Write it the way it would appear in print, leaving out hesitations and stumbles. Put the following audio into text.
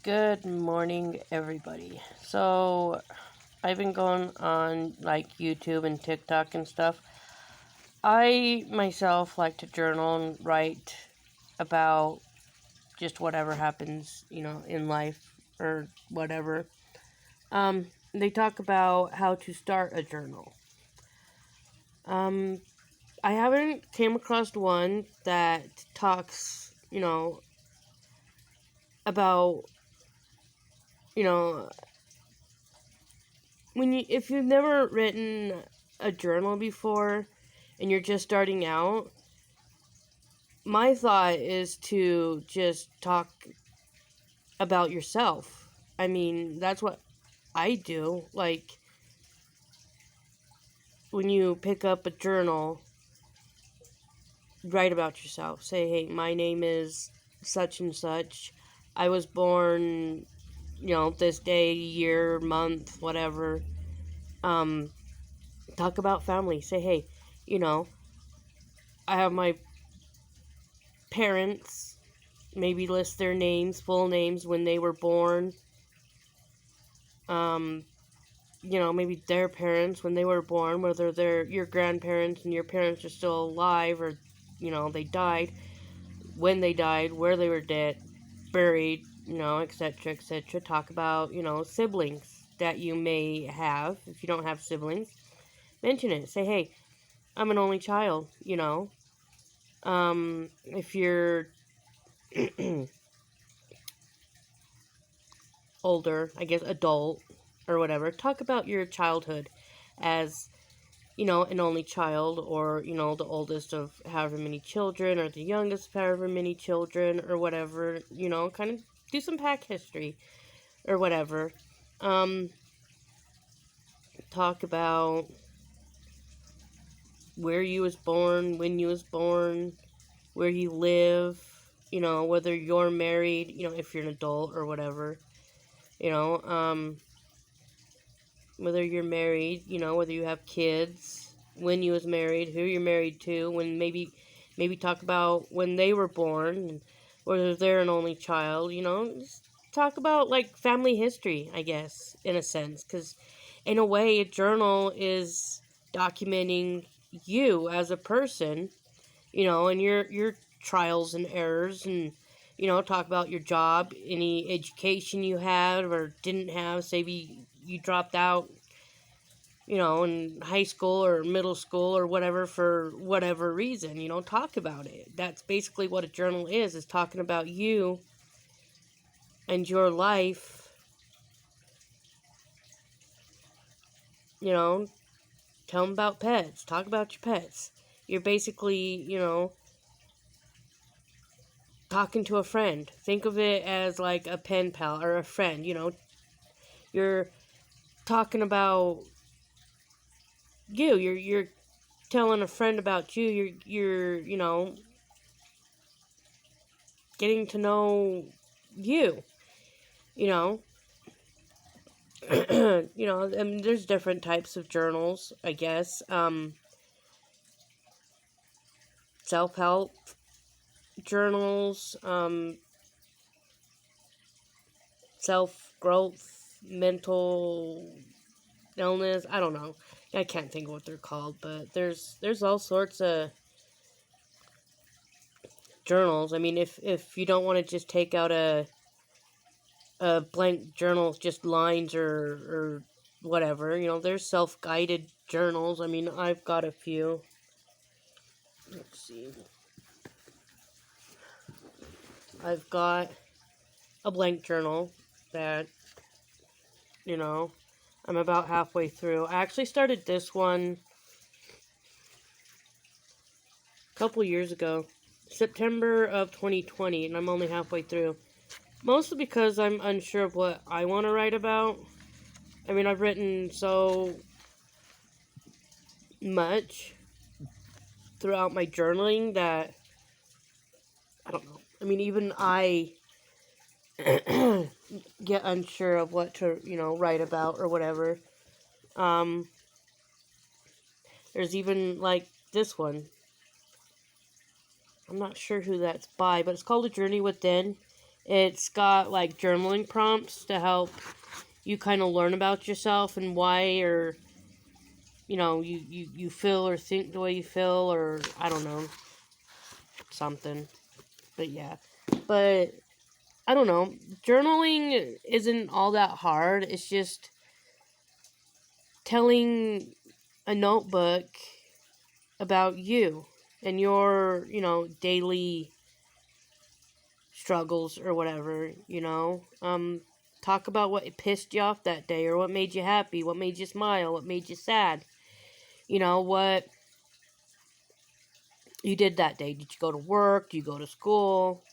Good morning, everybody. So, I've been going on like YouTube and TikTok and stuff. I myself like to journal and write about just whatever happens, in life or whatever. They talk about how to start a journal. I haven't came across one that talks, about, you know, if you've never written a journal before and you're just starting out, my thought is to just talk about yourself. I mean, that's what I do. Like, when you pick up a journal, write about yourself. Say, hey, my name is such and such. I was born, this day, year, month, whatever. Um, Talk about family. Say, hey, you know, I have my parents. Maybe list their names, full names, when they were born. Um, maybe their parents when they were born, whether they're your grandparents and your parents are still alive, or, they died, when they died, where they were dead, buried, etc., etc. Talk about, siblings that you may have. If you don't have siblings, mention it. Say, hey, I'm an only child, If you're older, I guess adult or whatever, talk about your childhood as, an only child, or, the oldest of however many children, or the youngest of however many children, or whatever, kind of do some pack history or whatever. Um, Talk about where you was born, when you was born, where you live, whether you're married, if you're an adult or whatever, you know, um, whether you're married, whether you have kids, when you was married, who you're married to, when maybe talk about when they were born, and whether they're an only child, just talk about like family history, I guess, in a sense, because in a way, a journal is documenting you as a person, and your trials and errors, and talk about your job, any education you had or didn't have. Say you dropped out, in high school or middle school or whatever, for whatever reason, talk about it. That's basically what a journal is talking about you and your life, you know, tell them about pets, talk about your pets. You're basically, talking to a friend. Think of it as like a pen pal or a friend, you're talking about you're telling a friend about you. You're getting to know you, you know. I mean, there's different types of journals, I guess. Self-help journals, self-growth, mental illness. I don't know. I can't think of what they're called, but there's all sorts of journals. I mean, if you don't want to just take out a blank journal, just lines or whatever, there's self-guided journals. I mean, I've got a few. Let's see. I've got a blank journal that, I'm about halfway through. I actually started this one a couple years ago, September of 2020, and I'm only halfway through. Mostly because I'm unsure of what I want to write about. I mean, I've written so much throughout my journaling that I don't know. I mean, even I get unsure of what to, write about or whatever. Um, there's even like this one. I'm not sure who that's by, but it's called A Journey Within. It's got like journaling prompts to help you kind of learn about yourself and why, or you feel or think the way you feel, or I don't know, something. But yeah. But I don't know. Journaling isn't all that hard. It's just telling a notebook about you and your, daily struggles or whatever. Talk about what pissed you off that day, or what made you happy, what made you smile, what made you sad. What you did that day. Did you go to work? Did you go to school?